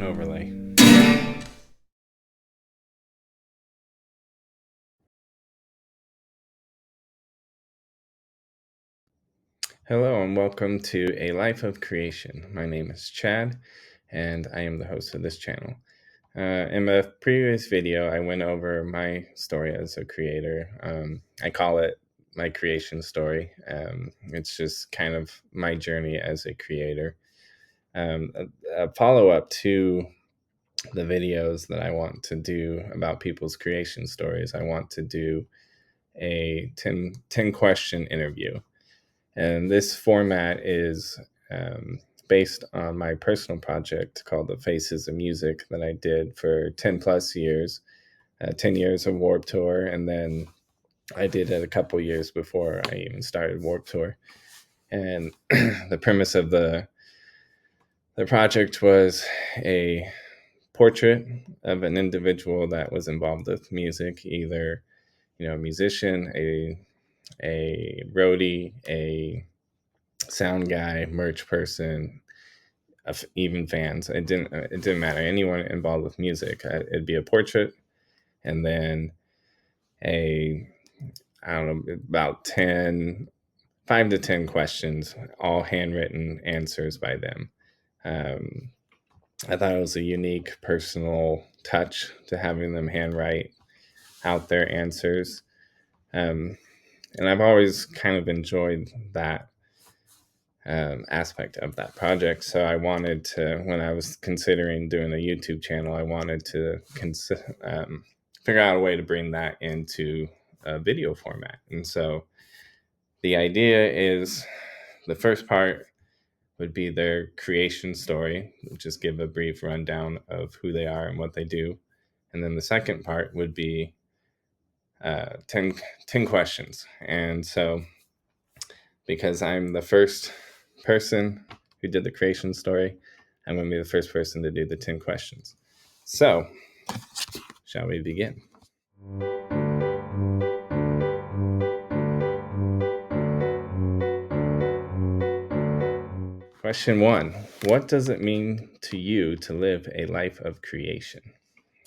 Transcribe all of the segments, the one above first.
overlay. Hello and welcome to A Life of Creation. My name is Chad and I am the host of this channel. In a previous video, I went over my story as a creator. I call it my creation story. It's just kind of my journey as a creator. A follow-up to the videos that I want to do about people's creation stories. I want to do a 10 question interview. And this format is based on my personal project called The Faces of Music that I did for 10 plus years, 10 years of Warped Tour. And then I did it a couple years before I even started Warped Tour. And the premise of the project was a portrait of an individual that was involved with music, either a musician, a roadie, a sound guy, merch person, even fans. It didn't matter. Anyone involved with music. It'd be a portrait, and then a I don't know, about 5 to 10 questions, all handwritten answers by them. Um, I thought it was a unique personal touch to having them handwrite out their answers. And I've always kind of enjoyed that aspect of that project. So I wanted to, when I was considering doing a YouTube channel, I wanted to figure out a way to bring that into a video format. And so the idea is the first part would be their creation story, just give a brief rundown of who they are and what they do. And then the second part would be 10 questions. And so because I'm the first person who did the creation story, I'm going to be the first person to do the 10 questions. So, shall we begin? Question 1. What does it mean to you to live a life of creation?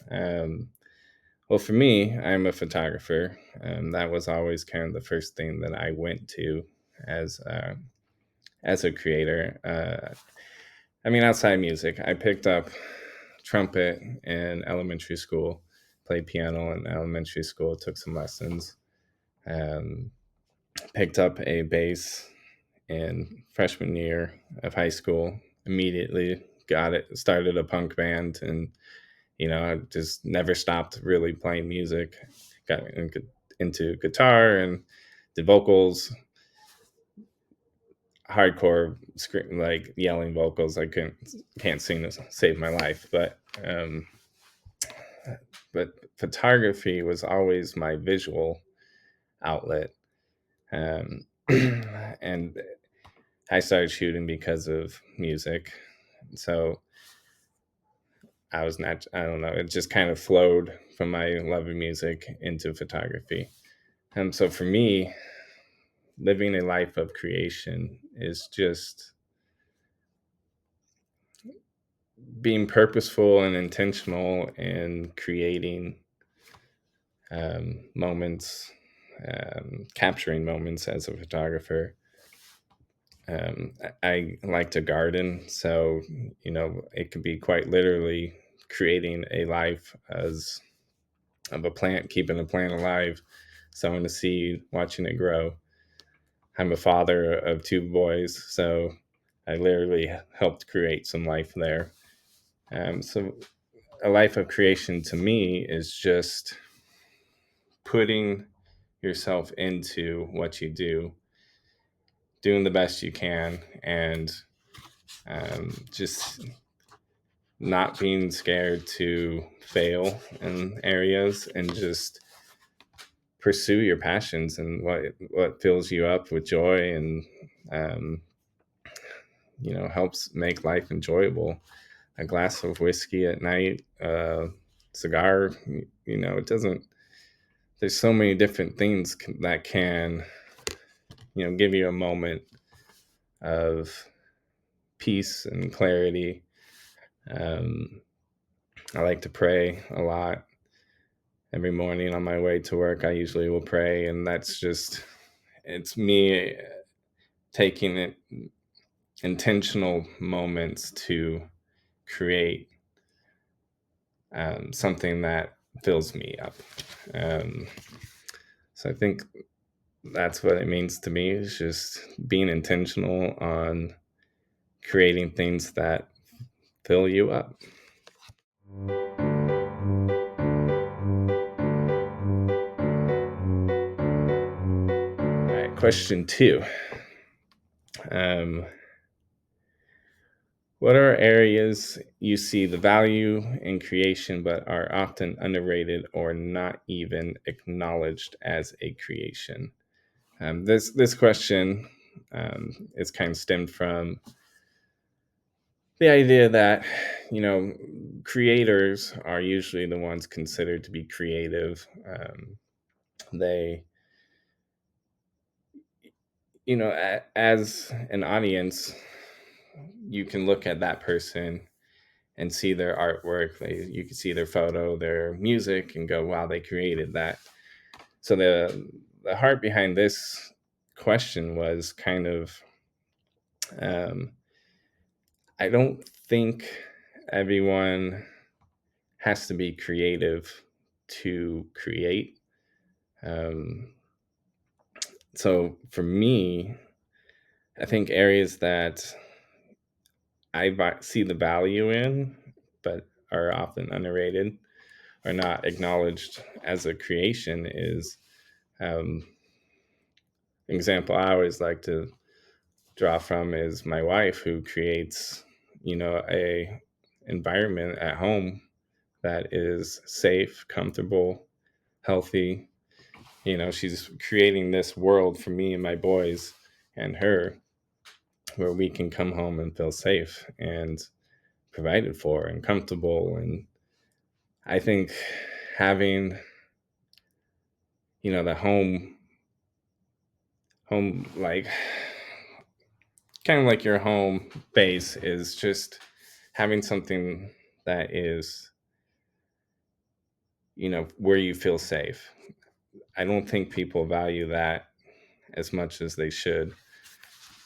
Well, for me, I'm a photographer. That was always kind of the first thing that I went to as a creator. Outside music, I picked up trumpet in elementary school, played piano in elementary school, took some lessons, um, picked up a bass in freshman year of high school, immediately got it, started a punk band, and I just never stopped really playing music. Got into guitar and did vocals, hardcore scream, like yelling vocals. I can't sing to save my life, but photography was always my visual outlet. And I started shooting because of music. So I don't know, it just kind of flowed from my love of music into photography. So for me, living a life of creation is just being purposeful and intentional in creating moments, capturing moments as a photographer. I like to garden, so it could be quite literally creating a life as of a plant, keeping a plant alive, sowing a seed, watching it grow. I'm a father of 2 boys, so I literally helped create some life there. So a life of creation to me is just putting yourself into what you do, doing the best you can, and just not being scared to fail in areas, and just pursue your passions and what fills you up with joy, and um, helps make life enjoyable. A glass of whiskey at night, cigar, it doesn't. There's so many different things that can give you a moment of peace and clarity. I like to pray a lot. Every morning on my way to work, I usually will pray, and it's me taking it intentional moments to create something that fills me up. Um, so I think that's what it means to me, is just being intentional on creating things that fill you up. All right, question 2. Um, what are areas you see the value in creation but are often underrated or not even acknowledged as a creation? This question is kind of stemmed from the idea that, creators are usually the ones considered to be creative. They, as an audience, you can look at that person and see their artwork. You can see their photo, their music, and go, "Wow, they created that." So the heart behind this question was kind of, um, I don't think everyone has to be creative to create. Um, so for me, I think areas that see the value in, but are often underrated or not acknowledged as a creation is, um, an example I always like to draw from is my wife, who creates, a environment at home that is safe, comfortable, healthy. She's creating this world for me and my boys and her, where we can come home and feel safe and provided for and comfortable. And I think having, the home, like, kind of like your home base, is just having something that is, where you feel safe. I don't think people value that as much as they should.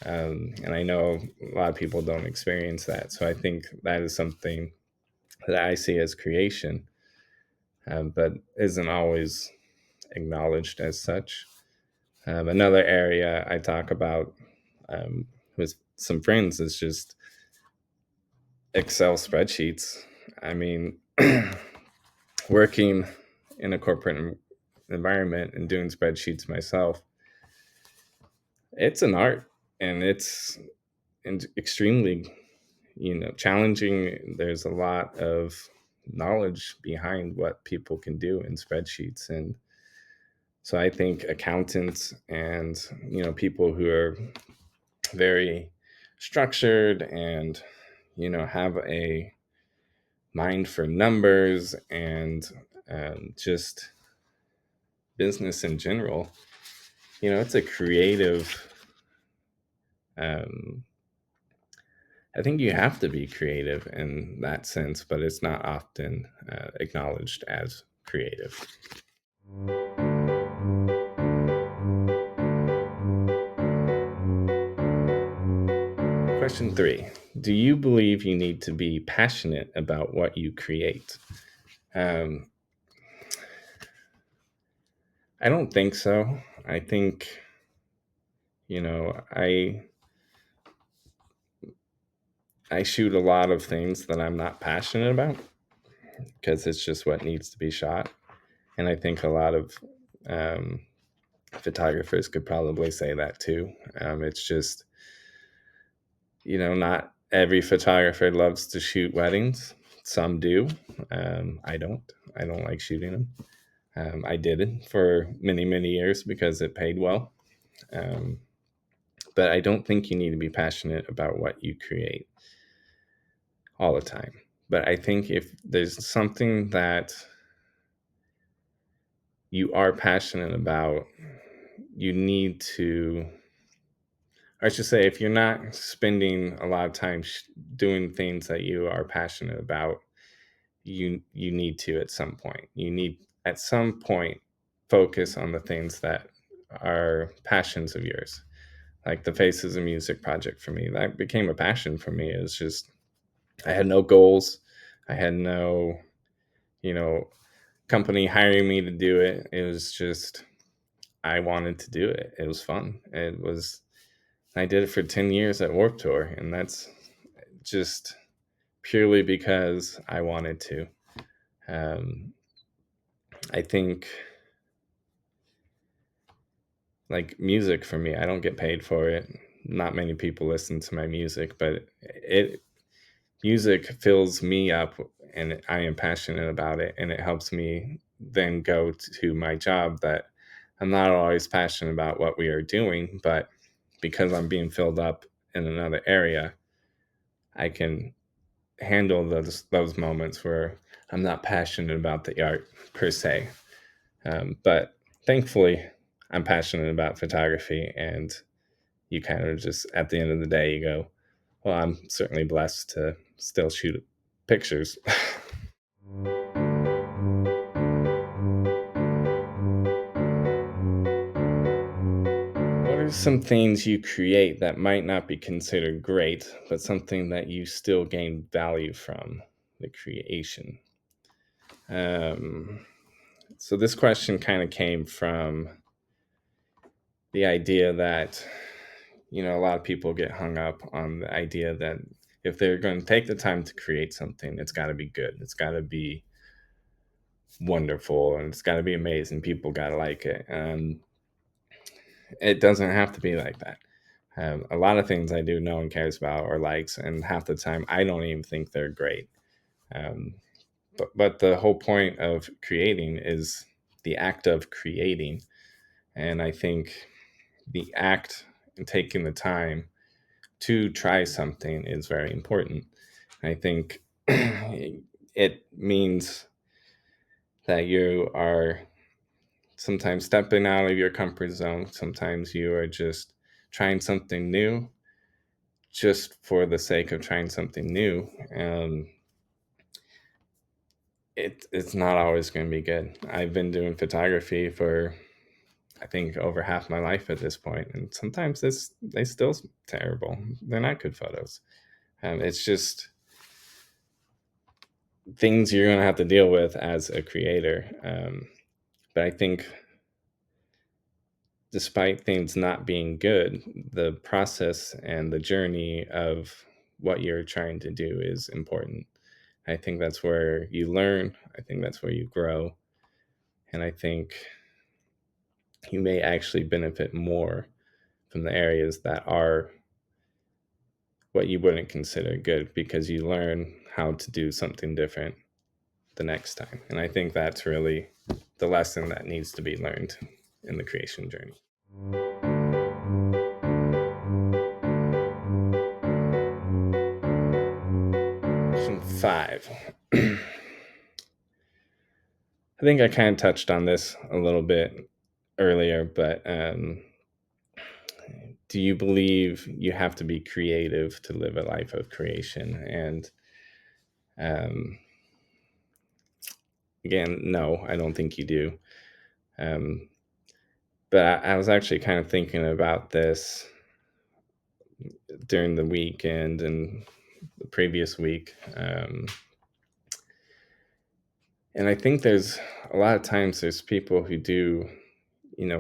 And I know a lot of people don't experience that. So I think that is something that I see as creation, but isn't always acknowledged as such. Another area I talk about, with some friends, is just Excel spreadsheets. I mean, working in a corporate environment and doing spreadsheets myself, it's an art, and it's extremely, challenging. There's a lot of knowledge behind what people can do in spreadsheets. And so I think accountants and, people who are very structured and, have a mind for numbers and, just business in general, it's a creative, um, I think you have to be creative in that sense, but it's not often acknowledged as creative. Question 3. Do you believe you need to be passionate about what you create? Um, I don't think so. I think, I shoot a lot of things that I'm not passionate about because it's just what needs to be shot. And I think a lot of, um, photographers could probably say that too. It's just, not every photographer loves to shoot weddings. Some do. I don't. I don't like shooting them. I did it for many, many years because it paid well. Um, but I don't think you need to be passionate about what you create all the time. But I think if there's something that you are passionate about, you need to, I should say, if you're not spending a lot of time doing things that you are passionate about, you need to at some point. You need at some point focus on the things that are passions of yours. Like the Faces of Music project for me, that became a passion for me. It was just I had no goals. I had no, you know, company hiring me to do it. It was just I wanted to do it. It was fun. It was I did it for 10 years at Warped Tour, and that's just purely because I wanted to. Um, I think like music for me, I don't get paid for it. Not many people listen to my music, but it music fills me up and I am passionate about it, and it helps me then go to my job that I'm not always passionate about what we are doing, but because I'm being filled up in another area, I can handle those moments where I'm not passionate about the art per se. But thankfully, I'm passionate about photography, and you kind of just at the end of the day, you go, "Well, I'm certainly blessed to still shoot pictures." What are some things you create that might not be considered great, but something that you still gain value from the creation? Um, so this question kind of came from the idea that a lot of people get hung up on the idea that if they're going to take the time to create something, it's got to be good, it's got to be wonderful, and it's got to be amazing. People got to like it, and it doesn't have to be like that. A lot of things I do no one cares about or likes, and half the time I don't even think they're great. Um, but the whole point of creating is the act of creating, and I think the act and taking the time to try something is very important. I think it means that you are sometimes stepping out of your comfort zone. Sometimes you are just trying something new just for the sake of trying something new. It's not always going to be good. I've been doing photography for I think over half my life at this point, and sometimes they still terrible. They're not good photos. It's just things you're going to have to deal with as a creator. But I think despite things not being good, the process and the journey of what you're trying to do is important. I think that's where you learn. I think that's where you grow. And I think you may actually benefit more from the areas that are what you wouldn't consider good because you learn how to do something different the next time. And I think that's really the lesson that needs to be learned in the creation journey. Question 5. I think I kind of touched on this a little bit earlier, but do you believe you have to be creative to live a life of creation? And um, again, no, I don't think you do. Um, but I was actually kind of thinking about this during the weekend and the previous week. And I think there's a lot of times there's people who do,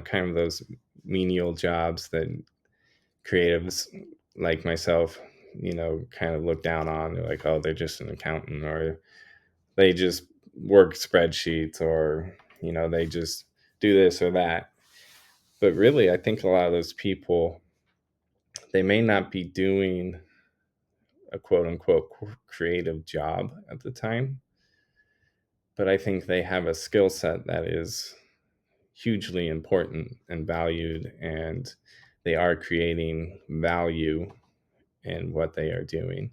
kind of those menial jobs that creatives like myself, kind of look down on. They're like, oh, they're just an accountant, or they just work spreadsheets, or, they just do this or that. But really, I think a lot of those people, they may not be doing a quote unquote creative job at the time, but I think they have a skill set that is hugely important and valued, and they are creating value in what they are doing.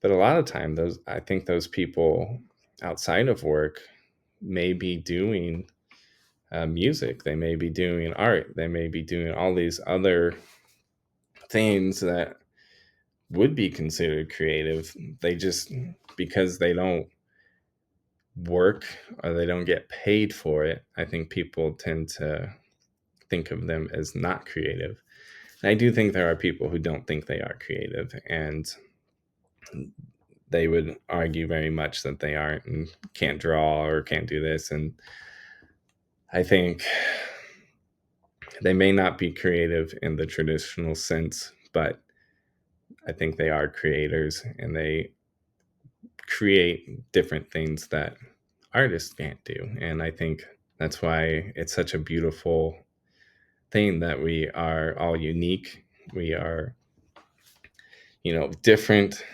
But a lot of time, those I think those people outside of work may be doing music, they may be doing art, they may be doing all these other things that would be considered creative. They just because they don't work or they don't get paid for it, I think people tend to think of them as not creative. And I do think there are people who don't think they are creative, and they would argue very much that they aren't and can't draw or can't do this. And I think they may not be creative in the traditional sense, but I think they are creators and they create different things that artists can't do. And I think that's why it's such a beautiful thing that we are all unique. We are, different.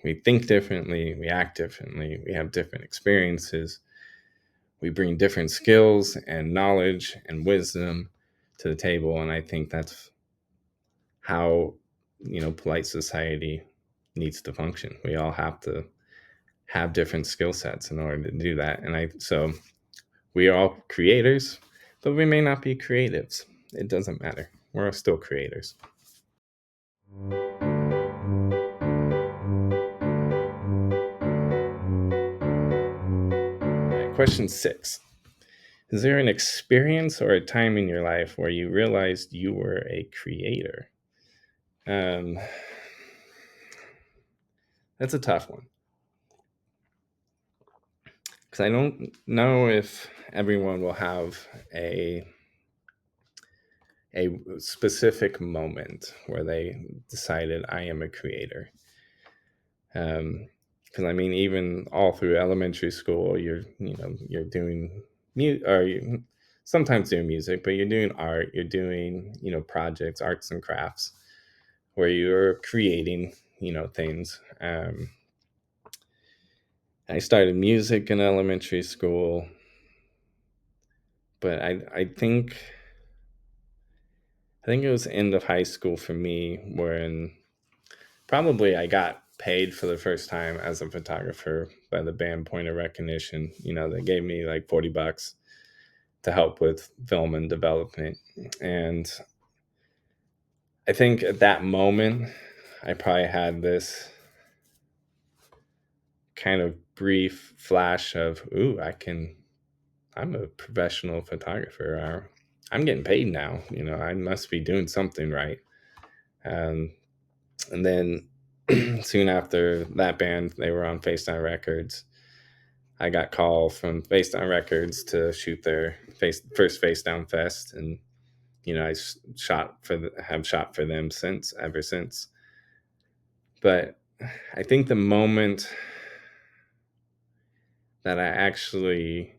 We think differently, we act differently, we have different experiences, we bring different skills and knowledge and wisdom to the table. And I think that's how, polite society needs to function. We all have to have different skill sets in order to do that. So we are all creators, but we may not be creatives. It doesn't matter. We're still creators. All right, question 6. Is there an experience or a time in your life where you realized you were a creator? Um, that's a tough one because I don't know if everyone will have a specific moment where they decided I am a creator. Because I mean, even all through elementary school, you're doing sometimes doing music, but you're doing art, you're doing projects, arts and crafts, where you're creating things. I started music in elementary school, but I think it was end of high school for me when probably I got paid for the first time as a photographer by the band Point of Recognition. They gave me like $40 to help with film and development. And I think at that moment, I probably had this kind of brief flash of, ooh, I'm a professional photographer. Or I'm getting paid now. I must be doing something right. Um, and then soon after that band, they were on FaceTime Records. I got called from FaceTime Records to shoot their first FaceTime Fest, and I have shot for them ever since. But I think the moment that I actually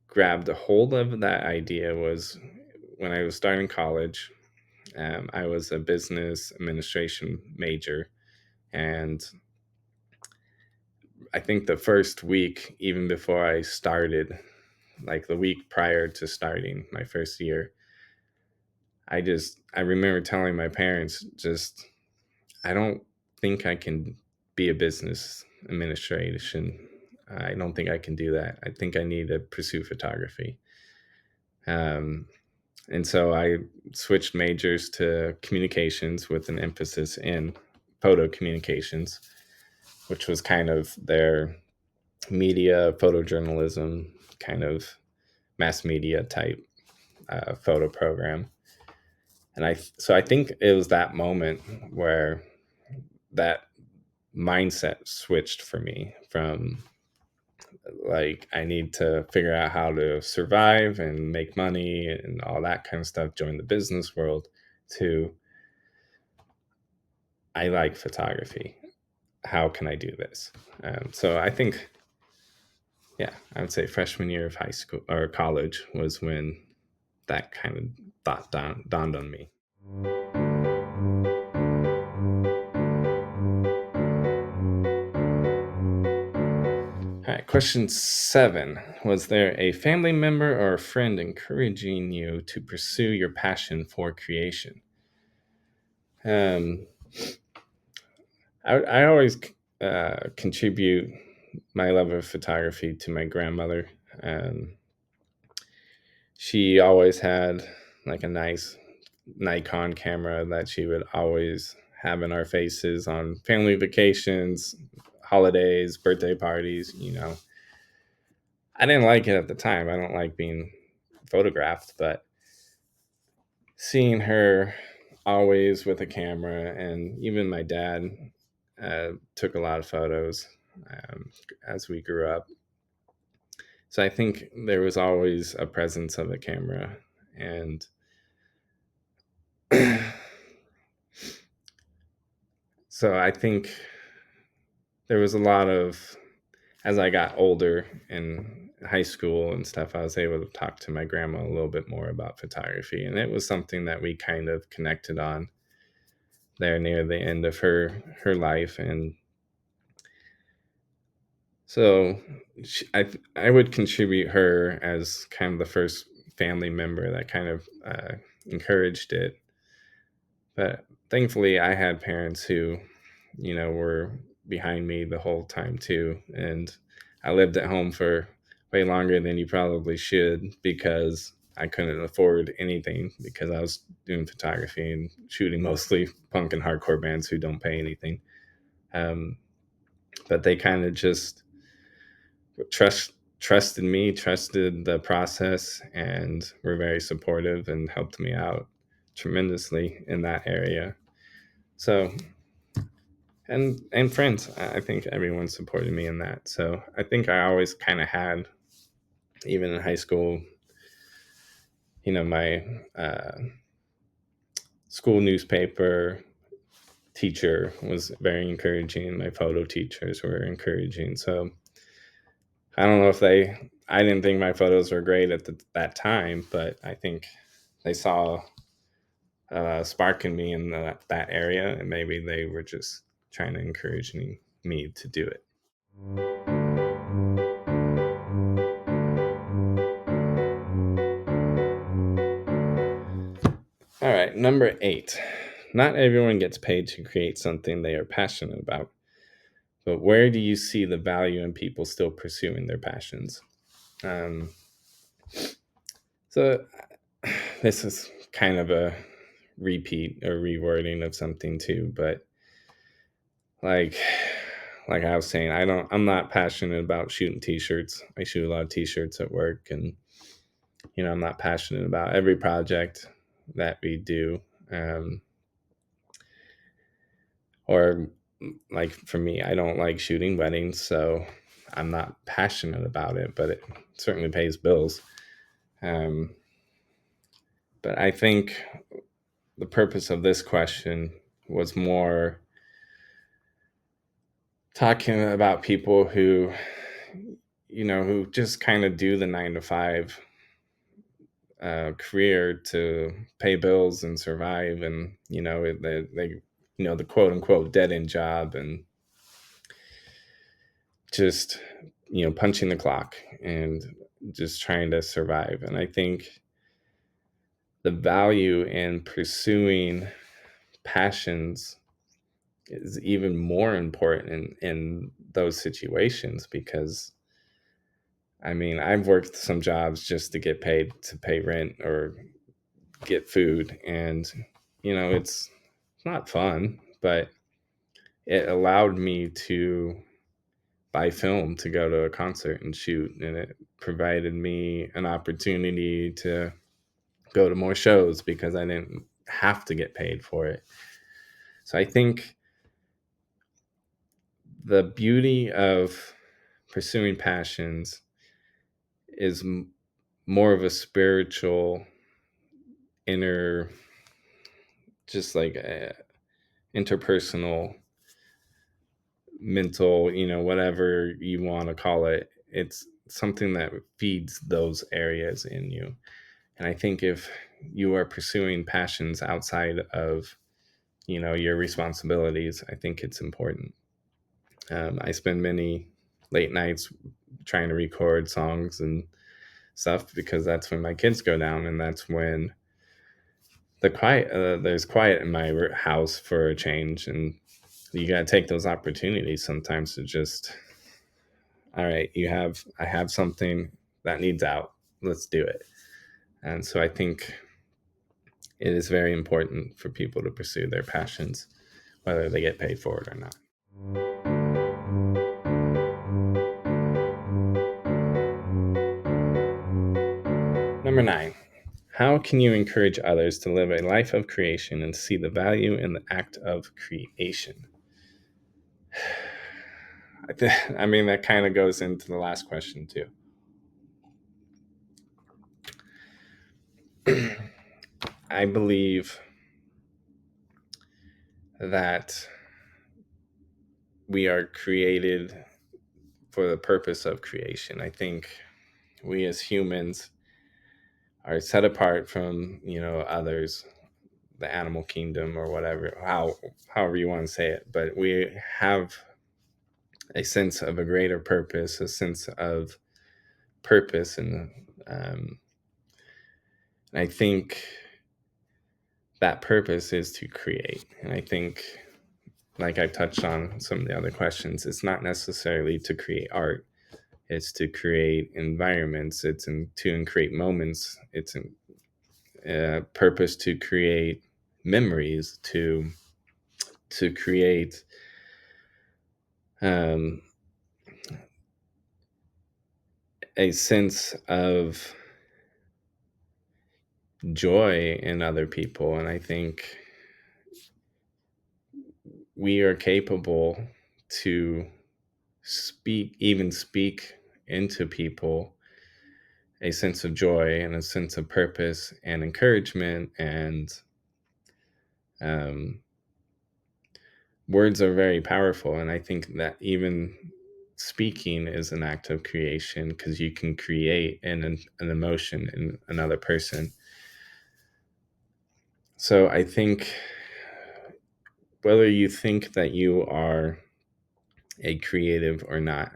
grabbed a hold of that idea was when I was starting college. I was a business administration major, and I think the first week, even before I started, like the week prior to starting my first year, I remember telling my parents, just I don't think I can be a business administration. I don't think I can do that. I think I need to pursue photography. Um, and so I switched majors to communications with an emphasis in photo communications, which was kind of their media, photojournalism, kind of mass media type photo program. And I think it was that moment where that mindset switched for me from like I need to figure out how to survive and make money and all that kind of stuff, join the business world, to I like photography. How can I do this? So I think, yeah, I would say freshman year of high school or college was when that kind of thought dawned on me. All right, question 7. Was there a family member or a friend encouraging you to pursue your passion for creation? Um, I always contribute my love of photography to my grandmother. Um, she always had like a nice Nikon camera that she would always have in our faces on family vacations, holidays, birthday parties. I didn't like it at the time. I don't like being photographed, but seeing her always with a camera, and even my dad took a lot of photos um, as we grew up. So I think there was always a presence of a camera. And so I think there was a lot of, as I got older in high school and stuff, I was able to talk to my grandma a little bit more about photography. And it was something that we kind of connected on there near the end of her life. And so I would contribute her as kind of the first family member that kind of encouraged it. But thankfully, I had parents who, were behind me the whole time too. And I lived at home for way longer than you probably should, because I couldn't afford anything, because I was doing photography and shooting mostly punk and hardcore bands who don't pay anything. Um, but they kind of just trusted me, trusted the process, and were very supportive and helped me out tremendously in that area. So, and friends, I think everyone supported me in that. So I think I always kind of had, even in high school, my school newspaper teacher was very encouraging. My photo teachers were encouraging. So I don't know if I didn't think my photos were great at that time, but I think they saw a spark in me in that area, and maybe they were just trying to encourage me to do it. All right, number 8. Not everyone gets paid to create something they are passionate about, but where do you see the value in people still pursuing their passions? Um, so this is kind of a repeat or rewording of something too, but like like I was saying, I'm not passionate about shooting t-shirts. I shoot a lot of t-shirts at work, and I'm not passionate about every project that we do. Um, or like for me, I don't like shooting weddings, so I'm not passionate about it, but it certainly pays bills. Um, but I think the purpose of this question was more talking about people who just kind of do the 9 to 5 career to pay bills and survive, and the quote unquote dead end job, and just punching the clock and just trying to survive. And I think the value in pursuing passions is even more important in those situations, because I mean, I've worked some jobs just to get paid to pay rent or get food, and it's not fun, but it allowed me to buy film to go to a concert and shoot, and it provided me an opportunity to go to more shows because I didn't have to get paid for it. So I think the beauty of pursuing passions is more of a spiritual, inner, just like a interpersonal, mental, whatever you want to call it. It's something that feeds those areas in you. And I think if you are pursuing passions outside of, your responsibilities, I think it's important. I spend many late nights trying to record songs and stuff, because that's when my kids go down, and that's when there's quiet in my house for a change. And you got to take those opportunities sometimes to just, all right, I have something that needs out, let's do it. And so I think it is very important for people to pursue their passions, whether they get paid for it or not. Number 9. How can you encourage others to live a life of creation and see the value in the act of creation? I mean, that kind of goes into the last question, too. I believe that we are created for the purpose of creation. I think we as humans are set apart from, others, the animal kingdom or whatever, however you want to say it. But we have a sense of a greater purpose, a sense of purpose, um, and I think that purpose is to create. And I think, like I touched on some of the other questions, it's not necessarily to create art. It's to create environments. To create moments. It's a purpose to create memories. To create um, a sense of joy in other people. And I think we are capable to speak into people a sense of joy and a sense of purpose and encouragement. And um, words are very powerful. And I think that even speaking is an act of creation, because you can create an emotion in another person. So I think whether you think that you are a creative or not,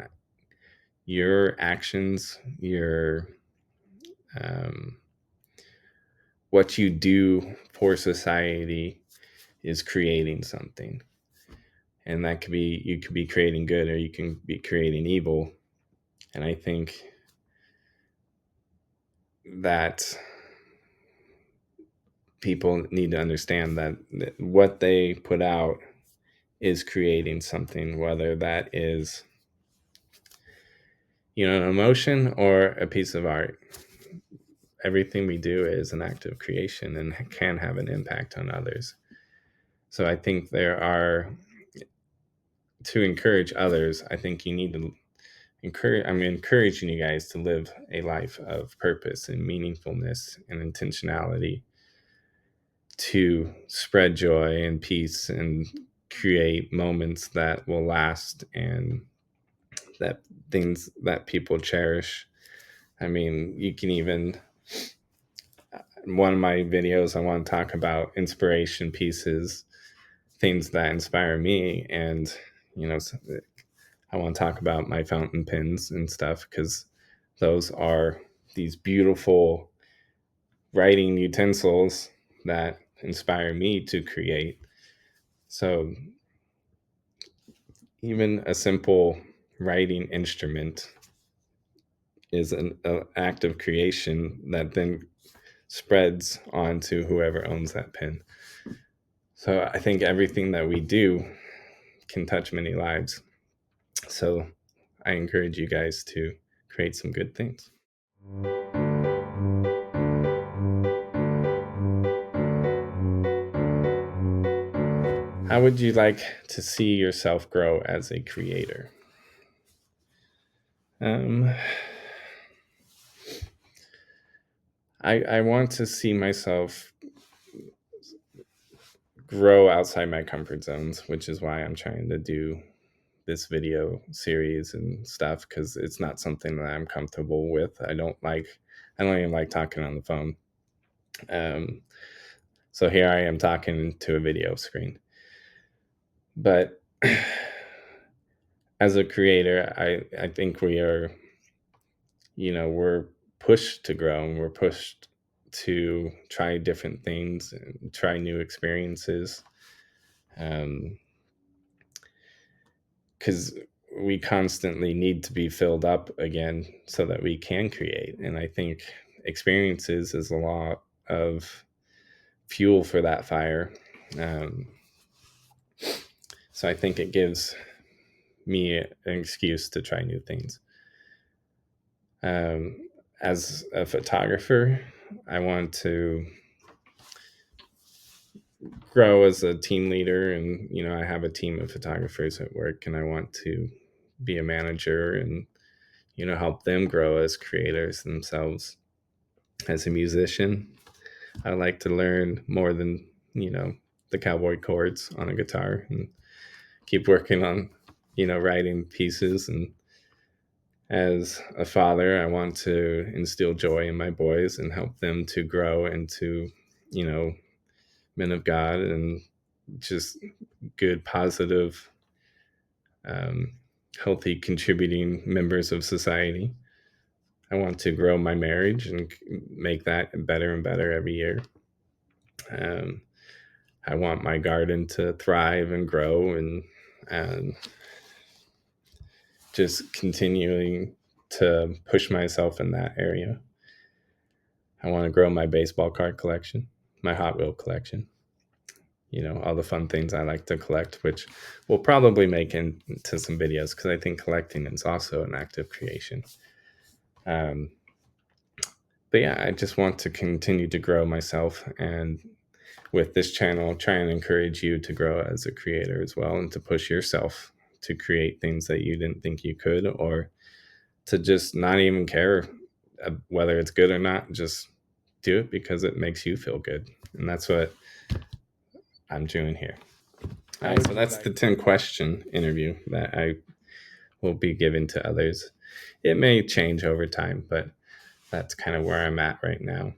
your actions, your um, what you do for society is creating something. And that could be, you could be creating good or you can be creating evil. And I think that people need to understand that what they put out is creating something, whether that is, an emotion or a piece of art. Everything we do is an act of creation and can have an impact on others. So I think to encourage others, I think you need to I'm encouraging you guys to live a life of purpose and meaningfulness and intentionality, to spread joy and peace and create moments that will last, and that things that people cherish. I mean, you can even, one of my videos, I want to talk about inspiration pieces, things that inspire me. And, I want to talk about my fountain pens and stuff, because those are these beautiful writing utensils that inspire me to create. So even a simple writing instrument is an act of creation that then spreads on to whoever owns that pen. So I think everything that we do can touch many lives. So I encourage you guys to create some good things. How would you like to see yourself grow as a creator? Um, I want to see myself grow outside my comfort zones, which is why I'm trying to do this video series and stuff, because it's not something that I'm comfortable with. I don't even like talking on the phone. So here I am talking to a video screen. But as a creator, I think we are, we're pushed to grow, and we're pushed to try different things and try new experiences. Because we constantly need to be filled up again so that we can create. And I think experiences is a lot of fuel for that fire. Um, so I think it gives me an excuse to try new things. as a photographer, I want to grow as a team leader, and I have a team of photographers at work, and I want to be a manager and help them grow as creators themselves. As a musician, I like to learn more than the cowboy chords on a guitar, and keep working on writing pieces. And as a father, I want to instill joy in my boys and help them to grow into men of God and just good, positive, um, healthy, contributing members of society. I want to grow my marriage and make that better and better every year. Um, I want my garden to thrive and grow, and just continuing to push myself in that area. I want to grow my baseball card collection, my Hot Wheel collection, all the fun things I like to collect, which we'll probably make into some videos because I think collecting is also an act of creation. Um, but yeah, I just want to continue to grow myself, and with this channel, try and encourage you to grow as a creator as well, and to push yourself to create things that you didn't think you could, or to just not even care whether it's good or not. Just do it because it makes you feel good. And that's what I'm doing here. All right, so that's the 10 question interview that I will be giving to others. It may change over time, but that's kind of where I'm at right now.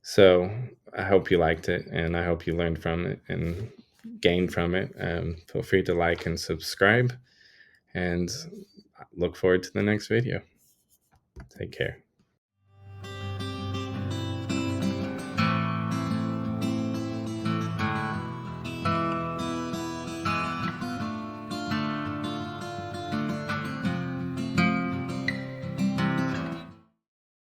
So I hope you liked it, and I hope you learned from it and gained from it. Feel free to like and subscribe, and look forward to the next video. Take care.